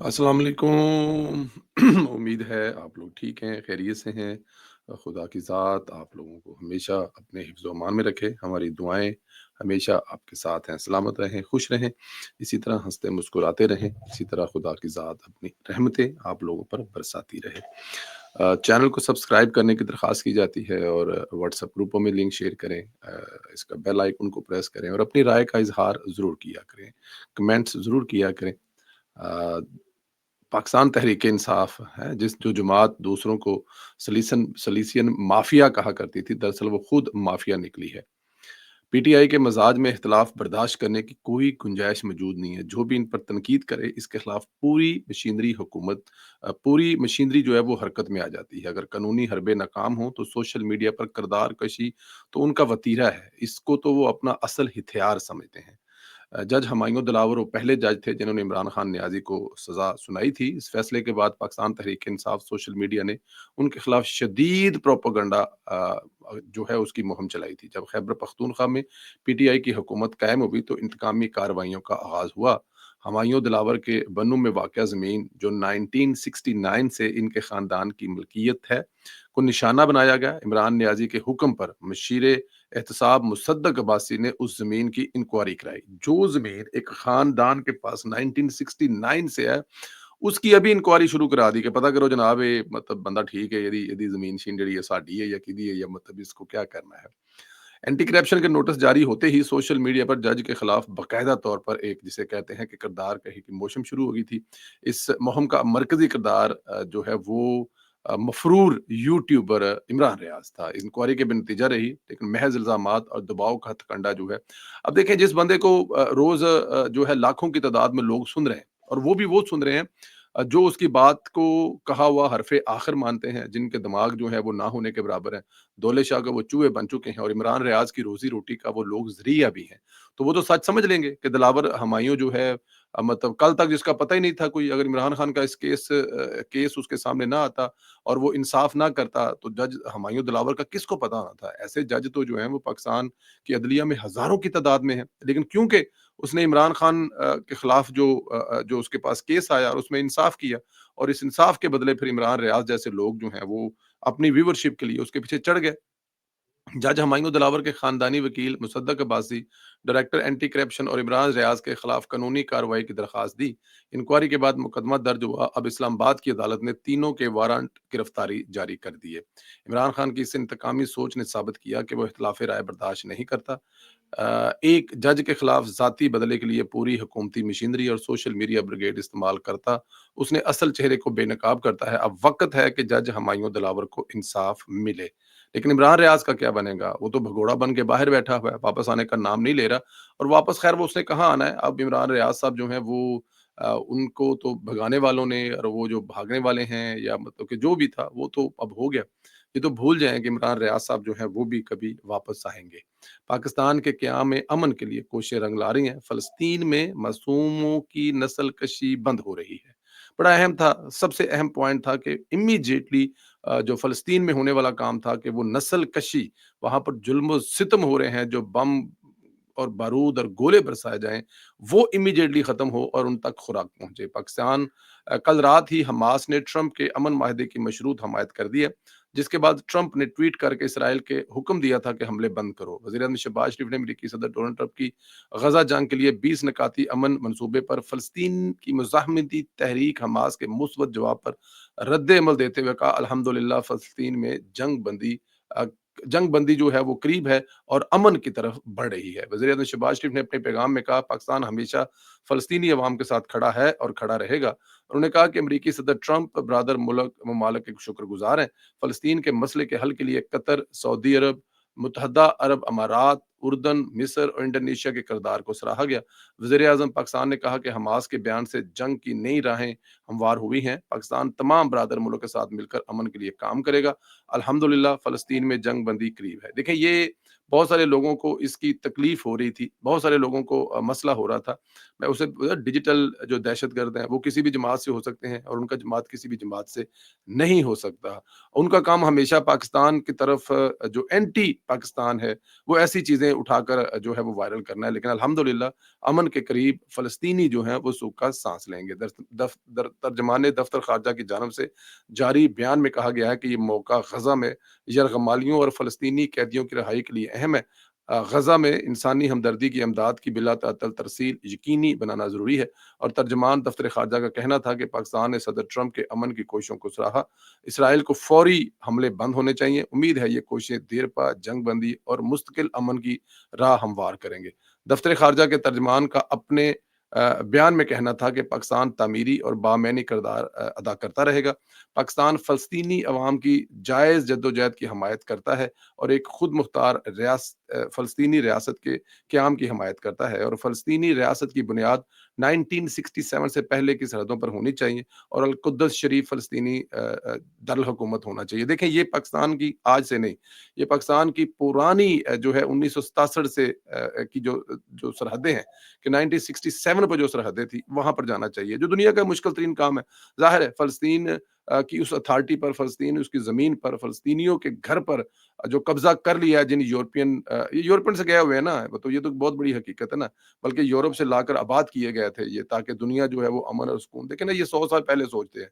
अस्सलाम वालेकुम। उम्मीद है आप लोग ठीक हैं, खैरियत से हैं। खुदा की ज़ात आप लोगों को हमेशा अपने हिफ्ज़ व अमान में रखे। हमारी दुआएँ हमेशा आपके साथ हैं, सलामत रहें, खुश रहें, इसी तरह हँसते मुस्कुराते रहें। इसी तरह खुदा की ज़ात अपनी रहमतें आप लोगों पर बरसाती रहे। चैनल को सब्सक्राइब करने की दरख्वास्त की जाती है और व्हाट्सएप ग्रुपों में लिंक शेयर करें। इसका बेल आइकन को प्रेस करें और अपनी राय का इज़हार ज़रूर किया करें। कमेंट्स ज़रूर किया करें। अ, पाकिस्तान तहरीक-ए-इंसाफ है, जिस जो जमात दूसरों को सलीसियन माफिया कहा करती थी, दरअसल वो खुद माफिया निकली है। पीटीआई के मजाज में इख्तिलाफ बर्दाश्त करने की कोई गुंजाइश मौजूद नहीं है। जो भी इन पर तनकीद करे, इसके खिलाफ पूरी मशीनरी हुकूमत पूरी मशीनरी जो है वो हरकत में आ जाती है। अगर कानूनी हरबे नाकाम हों, तो सोशल मीडिया पर किरदार कशी तो उनका वतीरा है। इसको तो वो अपना असल हथियार समझते हैं। जज हुमायूं दिलावर वो पहले जज थे जिन्होंने इमरान खान नियाज़ी को सज़ा सुनाई थी। इस फैसले के बाद पाकिस्तान तहरीक-ए-इंसाफ सोशल मीडिया ने उनके खिलाफ शदीद प्रोपेगेंडा जो है उसकी मुहिम चलाई थी। जब खैबर पख्तूनख्वा में पीटीआई की हुकूमत कायम हुई तो इंतकामी कार्रवाइयों का आगाज़ हुआ। हुमायूं दिलावर के बन्नू में वाक़या ज़मीन जो 1969 से इनके ख़ानदान की मिल्कियत है, को निशाना बनाया गया। इमरान नियाज़ी के हुक्म पर मशीर एहतसाब मुसद्दक अब्बासी ने उस ज़मीन की इंक्वायरी कराई। जो ज़मीन एक ख़ानदान के पास 1969 से है, उसकी अभी इंक्वायरी शुरू करा दी कि पता करो जनाब ये मतलब बंदा ठीक है, यदी ज़मीन शीन जिहड़ी है साडी है या किहदी है या मतलब इसको क्या करना है। एंटी करप्शन के नोटिस जारी होते ही सोशल मीडिया पर जज के खिलाफ बाकायदा तौर पर एक जिसे कहते हैं कि किरदार कही की मोशन शुरू हो गई थी। इस मुहिम का मरकज़ी किरदार जो है वो मफरूर यूट्यूबर इमरान रियाज़ था। इंक्वायरी के बेनतीजा रही, लेकिन महज़ इल्ज़ामात और दबाव का हथकंडा जो है। अब देखें जिस बंदे को रोज़ जो है लाखों की तादाद में लोग सुन रहे हैं और वो सुन रहे हैं जो उसकी बात को कहा हुआ हरफ़े आखिर मानते हैं, जिनके दिमाग जो है वो ना होने के बराबर हैं। दौले शाह के वो चूहे बन चुके हैं और इमरान रियाज़ की रोज़ी-रोटी का वो लोग ज़रिया भी हैं। तो वो तो सच समझ लेंगे कि दिलावर हुमायूं जो है मतलब कल तक जिसका पता ही नहीं था कोई, अगर इमरान खान का इस केस उसके सामने ना आता और वो इंसाफ ना करता, तो जज हुमायूं दिलावर का किसको पता होना था? ऐसे जज तो जो हैं वो पाकिस्तान की अदलिया में हज़ारों की तादाद में हैं। लेकिन क्योंकि उसने इमरान खान के खिलाफ जो उसके पास केस आया और उसमें इंसाफ किया और इस इंसाफ के बदले फिर इमरान रियाज़ जैसे लोग जो हैं वो अपनी व्यूवरशिप के लिए उसके पीछे चढ़ गए। जज हुमायूं दिलावर के खानदानी वकील मुसद्दक अब्बासी, डायरेक्टर एंटी करप्शन और इमरान रियाज के खिलाफ कानूनी कार्रवाई की दरख्वास्त दी। इंक्वायरी के बाद मुकदमा दर्ज हुआ। अब इस्लामाबाद की अदालत ने तीनों के वारंट गिरफ्तारी जारी कर दिए। इमरान खान की इस इंतकामी सोच ने साबित किया कि वो इख्तिलाफ राय बर्दाश्त नहीं करता। एक जज के खिलाफ जाती बदले के लिए पूरी हुकूमती मशीनरी और सोशल मीडिया ब्रिगेड इस्तेमाल करता, उसने असल चेहरे को बेनकाब करता है। अब वक्त है कि जज हुमायूं दिलावर को इंसाफ मिले। लेकिन इमरान रियाज का क्या बनेगा? वो तो भगोड़ा बन के बाहर बैठा हुआ है, वापस आने का नाम नहीं ले रहा और वापस खैर वो उसने कहाँ आना है? अब इमरान रियाज साहब जो हैं वो उनको तो भगाने वालों ने और वो जो भागने वाले हैं या मतलब कि जो भी था वो तो अब हो गया। ये तो भूल जाएँ कि इमरान रियाज साहब जो हैं वो भी कभी वापस आएँगे। पाकिस्तान के क़याम में अमन के लिए कोशिशें रंग ला रही हैं। फ़लस्तीन में मासूमों की नस्ल कशी बंद हो रही है। बड़ा अहम था, सबसे अहम पॉइंट था कि इमीडिएटली जो फ़लस्तीन में होने वाला काम था कि वो नस्ल कशी, वहाँ पर जुल्म-ओ-सितम हो रहे हैं, जो बम और बारूद और गोले बरसाए जाएँ, वो इमीडिएटली ख़त्म हो और उन तक खुराक पहुँचे। पाकिस्तान कल रात ही हमास ने ट्रंप के अमन माहदे की मशरूत हमायत कर दी है, जिसके बाद ट्रंप ने ट्वीट करके इसराइल के हुक्म दिया था कि हमले बंद करो। वज़ीर-ए-आज़म शहबाज शरीफ ने अमेरिकी सदर डोनाल्ड ट्रंप की गज़ा जंग के लिए 20 निकाती अमन मंसूबे पर फ़लस्तीन की मुज़ाहमती तहरीक हमास के मुस्बत जवाब पर रद्द-ए-अमल देते हुए कहा, अल्हम्दुलिल्लाह फ़लस्तीन में अ, जंग बंदी जो है वो करीब है और अमन की तरफ बढ़ रही है। वज़ीर-ए-आज़म शहबाज शरीफ ने अपने पैगाम में कहा, पाकिस्तान हमेशा फ़लस्तीनी अवाम के साथ खड़ा है और खड़ा रहेगा। उन्होंने कहा कि अमेरिकी सदर ट्रंप ब्रादर मुल्क ममालिक के शुक्रगुज़ार हैं। फ़लस्तीन के मसले के हल के लिए कतर, सऊदी अरब, मुत्तहदा अरब अमारात, उर्दन, मिस्र और इंडोनेशिया के किरदार को सराहा गया। वज़ीर-ए-आज़म पाकिस्तान ने कहा कि हमास के बयान से जंग की नई राहें हमवार हुई हैं। पाकिस्तान तमाम ब्रादर मुल्कों के साथ मिलकर अमन के लिए काम करेगा। अल्हम्दुलिल्लाह फ़लस्तीन में जंग बंदी करीब है। देखिए ये बहुत सारे लोगों को इसकी तकलीफ़ हो रही थी, बहुत सारे लोगों को मसला हो रहा था। मैं उसे डिजिटल जो दहशतगर्द हैं, वो किसी भी जमात से हो सकते हैं और उनका जमात किसी भी जमात से नहीं हो सकता। उनका काम हमेशा पाकिस्तान की तरफ जो एंटी पाकिस्तान है, वो ऐसी चीज़ें उठाकर जो है वो वायरल करना है। लेकिन अल्हम्दुलिल्लाह अमन के करीब फ़लस्तीनी जो हैं वो सूखा साँस लेंगे। दर दफ दर तर्जमाने दफ्तर ख़ारजा की जानिब से जारी बयान में कहा गया है कि ये मौका ग़ज़ा में यरग़मालियों और फ़लस्तीनी कैदियों की रिहाई के लिए अहम है। ग़ज़ा में इंसानी हमदर्दी की इमदाद की बिला तातल तरसील यकीनी बनाना ज़रूरी है। और तर्जमान दफ्तर ख़ारजा का कहना था कि पाकिस्तान ने सदर ट्रंप के अमन की कोशिशों को सराहा। इसराइल को फौरी हमले बंद होने चाहिए। उम्मीद है ये कोशिशें देरपा जंगबंदी और मुस्तकिल अमन की राह हमवार करेंगे। दफ्तर ख़ारजा के तर्जमान का अपने बयान में कहना था कि पाकिस्तान तामीरी और बामैनी किरदार अदा करता रहेगा। पाकिस्तान फ़लस्तीनी अवाम की जायज़ जद्दोजहद की हमायत करता है और एक खुद मुख्तार फ़लस्तीनी रियासत के क़याम की हमायत करता है और फ़लस्तीनी रियासत की बुनियाद 1967 से पहले की सरहदों पर होनी चाहिए और अल-कुद्दस शरीफ फ़लस्तीनी दारुल हुकूमत होना चाहिए। देखें ये पाकिस्तान की आज से नहीं, ये पाकिस्तान की पुरानी जो है 1967 से की जो सरहदें हैं कि 1967 पर जो सरहदें थी, वहाँ पर जाना चाहिए, जो दुनिया का मुश्किल तरीन काम है। ज़ाहिर है फ़लस्तीन की उस अथॉरिटी पर, फ़लस्तीन उसकी ज़मीन पर, फ़लस्तीनियों के घर पर जो कब्ज़ा कर लिया है जिन ये यूरोपियन से गए हुए हैं ना, वो तो ये तो बहुत बड़ी हकीकत है ना, बल्कि यूरोप से लाकर आबाद किए गए थे ये ताकि दुनिया जो है वो अमन और सुकून देखें ना, ये 100 साल पहले सोचते हैं।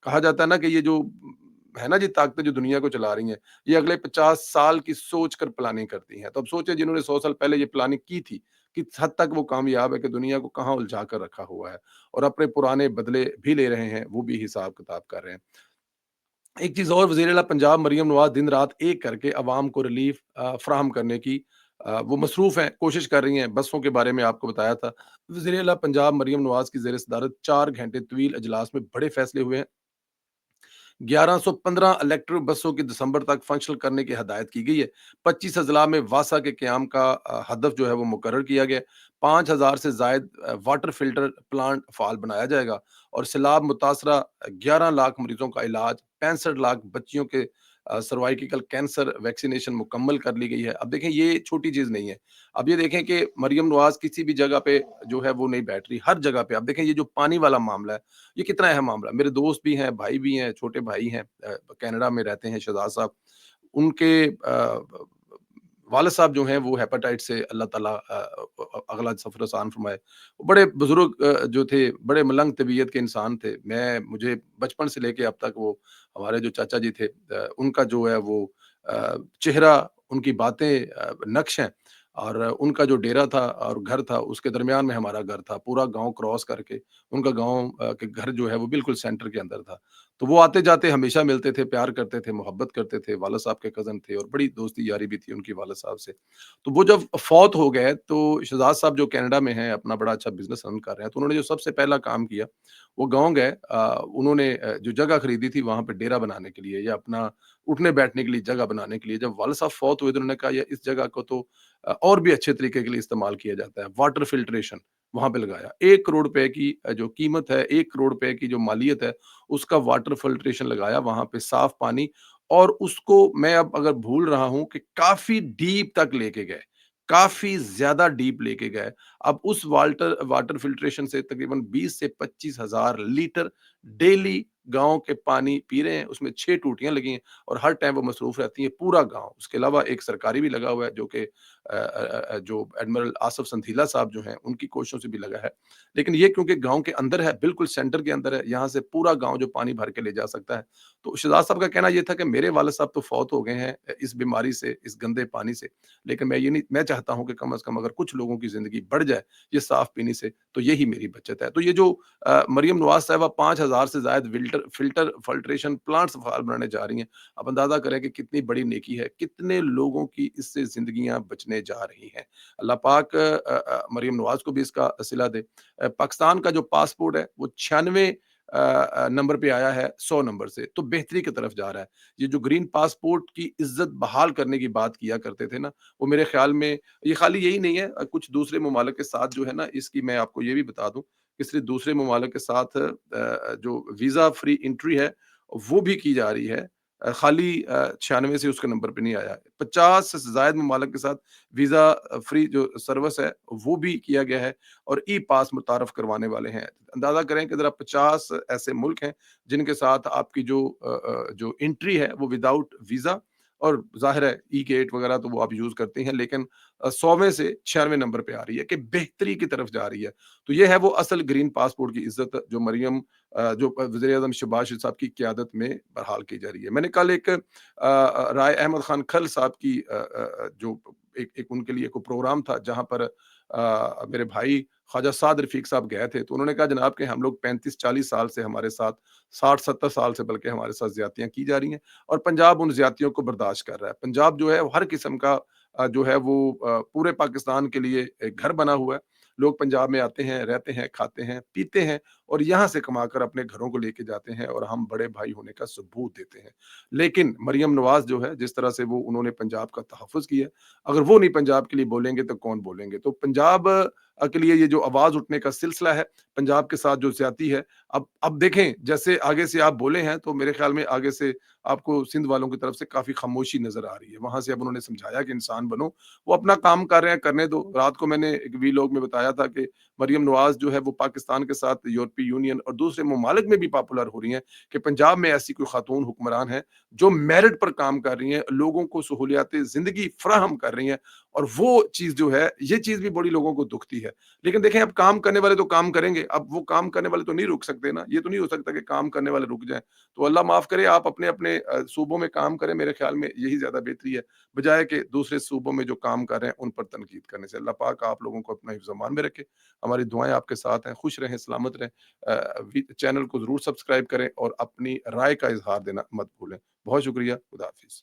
कहा जाता है ना कि ये जो है ना जी ताकतें जो दुनिया को चला रही हैं, ये अगले 50 साल की सोच कर प्लानिंग करती हैं। तो अब सोचिए जिन्होंने 100 साल पहले ये प्लानिंग की थी, किस हद तक वो कामयाब है कि दुनिया को कहाँ उलझा कर रखा हुआ है और अपने पुराने बदले भी ले रहे हैं, वो भी हिसाब-किताब कर रहे हैं। एक चीज़ और वज़ीर आला पंजाब मरियम नवाज़ दिन-रात एक करके अवाम को रिलीफ़ फ़राहम करने की वो मसरूफ़ हैं, कोशिश कर रही हैं। बसों के बारे में आपको बताया था। वज़ीर आला पंजाब मरियम नवाज़ की ज़ेर सदारत 4 घंटे तवील इजलास में बड़े फ़ैसले हुए हैं। 1115 इलेक्ट्रिक बसों की दिसंबर तक फंक्शनल करने की हदायत की गई है। 25 अज़ला में वासा के क़याम का हदफ जो है वो मुकर्रर किया गया है। 5000 से ज़ायद वाटर फ़िल्टर प्लांट फ़ाल बनाया जाएगा और सैलाब मुतासरा 11 लाख मरीज़ों का इलाज, 65 लाख बच्चियों के सर्वाइकल कैंसर वैक्सीनेशन मुकम्मल कर ली गई है। अब देखें ये छोटी चीज़ नहीं है। अब ये देखें कि मरियम नवाज़ किसी भी जगह पे जो है वो नहीं बैठ रही, हर जगह पे। अब देखें ये जो पानी वाला मामला है, ये कितना अहम मामला है। मेरे दोस्त भी हैं, भाई भी हैं, छोटे भाई हैं कनाडा में रहते हैं शहज़ाद साहब। उनके वालिद साहब जो हैं वो हेपेटाइटिस से अल्लाह ताला अगला सफ़र आसान फरमाए। वो बड़े बुज़ुर्ग जो थे, बड़े मलंग तबीयत के इंसान थे। मुझे बचपन से लेके अब तक वो हमारे जो चाचा जी थे उनका जो है वो चेहरा, उनकी बातें नक्श हैं और उनका जो डेरा था और घर था, उसके दरमियान में हमारा घर था। पूरा गाँव क्रॉस करके उनका गाँव के घर जो है वो बिल्कुल सेंटर के अंदर था। तो वो आते-जाते हमेशा मिलते थे, प्यार करते थे, मोहब्बत करते थे। वालिद साहब के कज़न थे और बड़ी दोस्ती यारी भी थी उनकी वालिद साहब से। तो वो जब फ़ौत हो गए तो शहज़ाद साहब जो कनाडा में हैं, अपना बड़ा अच्छा बिज़नेस रन कर रहे हैं, तो उन्होंने जो सबसे पहला काम किया, वो गाँव गए उन्होंने जो जगह खरीदी थी वहाँ पे डेरा बनाने के लिए या अपना उठने-बैठने के लिए जगह बनाने के लिए। जब वालिद साहब फ़ौत हुए तो उन्होंने कहा, "यार इस जगह को तो और भी अच्छे तरीके के लिए इस्तेमाल किया जाता है।" वाटर फ़िल्ट्रेशन वहाँ पे लगाया। 1 करोड़ रुपए की जो कीमत है, 1 करोड़ रुपए की जो मालियत है, उसका वाटर फ़िल्ट्रेशन लगाया वहाँ पे साफ़ पानी और उसको मैं अब अगर भूल रहा हूँ कि काफ़ी डीप तक लेके गए, काफ़ी ज़्यादा डीप लेके गए। अब उस वाल्टर वाटर फ़िल्ट्रेशन से तकरीबन 20 से 25 हज़ार लीटर डेली गाँव के पानी पी रहे हैं। उसमें 6 टूटियाँ लगी हैं और हर टाइम वो मसरूफ़ रहती है पूरा गाँव। उसके अलावा एक सरकारी भी लगा हुआ है जो कि जो एडमिरल आसिफ संथीला साहब जो हैं, उनकी कोशिशों से भी लगा है। लेकिन ये क्योंकि गाँव के अंदर है, बिल्कुल सेंटर के अंदर है, यहाँ से पूरा गाँव जो पानी भर के ले जा सकता है। तो शहज़ाद साहब का कहना ये था कि मेरे वालिद साहब तो फ़ौत हो गए हैं इस बीमारी से, इस गंदे पानी से, लेकिन मैं चाहता हूँ कि कम से कम अगर कुछ लोगों की ज़िंदगी बढ़ जाए, ये साफ़ पीने से, तो यही मेरी बचत है। तो ये जो मरियम नवाज़ साहिबा 5000 से ज़ायद फ़िल्ट्रेशन प्लांट्स फ़ाल बनाने जा रही हैं। आप अंदाज़ा करें कि कितनी बड़ी नेकी है, कितने लोगों की इससे ज़िंदगियाँ बचने जा रही हैं। अल्लाह पाक मरियम नवाज़ को भी इसका सिला दे। पाकिस्तान का जो पासपोर्ट है, वो 96 नंबर पे आया है 100 नंबर से, तो बेहतरी की तरफ जा रहा है। ये जो ग्रीन पासपोर्ट की इज़्ज़त बहाल करने की बात किया करते थे ना, वो मेरे ख़्याल में ये खाली यही नहीं है कुछ दूसरे ममालिक के साथ जो है ना, इसकी मैं आपको ये भी बता दूँ कि सिर्फ़ दूसरे ममालिक के साथ जो वीज़ा फ्री एंट्री है, वो भी की जा रही है। खाली 96 से उसके नंबर पे नहीं आया है। 50 से ज़ायद ममालिक के साथ वीज़ा फ्री जो सर्विस है, वो भी किया गया है और ई-पास मुतारफ़ करवाने वाले हैं। अंदाज़ा करें कि ज़रा 50 ऐसे मुल्क हैं, जिनके साथ आपकी जो एंट्री है, वो विदाउट वीज़ा और ज़ाहिर है ई-गेट वगैरह तो वो आप यूज़ करते हैं, लेकिन 100वें से 96वें नंबर पे आ रही है कि बेहतरी की तरफ जा रही है। तो ये है वो असल ग्रीन पासपोर्ट की इज़्ज़त जो मरियम जो वज़ीर-ए-आज़म शहबाज शरीफ साहब की क़यादत में बहाल की जा रही है। मैंने कल एक राय अहमद खान खल साहब की जो एक एक उनके लिए कोई प्रोग्राम था जहाँ पर मेरे भाई ख्वाजा साद रफ़ीक साहब गए थे, तो उन्होंने कहा जनाब कि हम लोग 35-40 साल से हमारे साथ 60-70 साल से बल्कि हमारे साथ ज़्यादतियाँ की जा रही हैं और पंजाब उन ज़्यादतियों को बर्दाश्त कर रहा है। पंजाब जो है वो हर किस्म का जो है वो पूरे पाकिस्तान के लिए एक घर बना हुआ है। लोग पंजाब में आते हैं, रहते हैं, खाते हैं, पीते हैं और यहाँ से कमाकर अपने घरों को लेके जाते हैं और हम बड़े भाई होने का सबूत देते हैं। लेकिन मरियम नवाज़ जो है, जिस तरह से वो उन्होंने पंजाब का तहफ़्फ़ुज़ किया, अगर वो नहीं पंजाब के लिए बोलेंगे तो कौन बोलेंगे? तो पंजाब के लिए ये जो आवाज़ उठने का सिलसिला है, पंजाब के साथ जो ज़्यादती है, अब देखें जैसे आगे से आप बोले हैं तो मेरे ख़्याल में आगे से आपको सिंध वालों की तरफ से काफ़ी ख़ामोशी नज़र आ रही है। वहाँ से अब उन्होंने समझाया कि इंसान बनो, वो अपना काम कर रहे हैं, करने दो। रात को मैंने एक वीलॉग में बताया था कि मरियम नवाज़ जो है वो पाकिस्तान के साथ यूरोपीय यूनियन और दूसरे ममालिक में भी पॉपुलर हो रही हैं कि पंजाब में ऐसी कोई खातून हुक्मरान है जो मेरिट पर काम कर रही हैं, लोगों को सहूलियात ज़िंदगी फ़राहम कर रही हैं और वो चीज़ जो है, ये चीज़ भी बड़ी लोगों को दुखती है। लेकिन देखें अब काम करने वाले तो काम करेंगे, अब वो काम करने वाले तो नहीं रुक सकते ना, ये तो नहीं हो सकता कि काम करने वाले रुक जाएँ। तो अल्लाह माफ़ करे आप अपने-अपने सूबों में काम करें, मेरे ख़्याल में यही ज़्यादा बेहतरी है, बजाए कि दूसरे सूबों में जो काम कर रहे हैं, उन पर तनकीद करने से। अल्लाह पाक आप लोगों को अपना हिफ्ज़-ओ-अमान में रखे। हमारी दुआएँ आपके साथ हैं, खुश रहें, सलामत रहें। चैनल को ज़रूर सब्सक्राइब करें और अपनी राय का इज़हार देना मत भूलें। बहुत शुक्रिया, खुदा हाफ़िज़।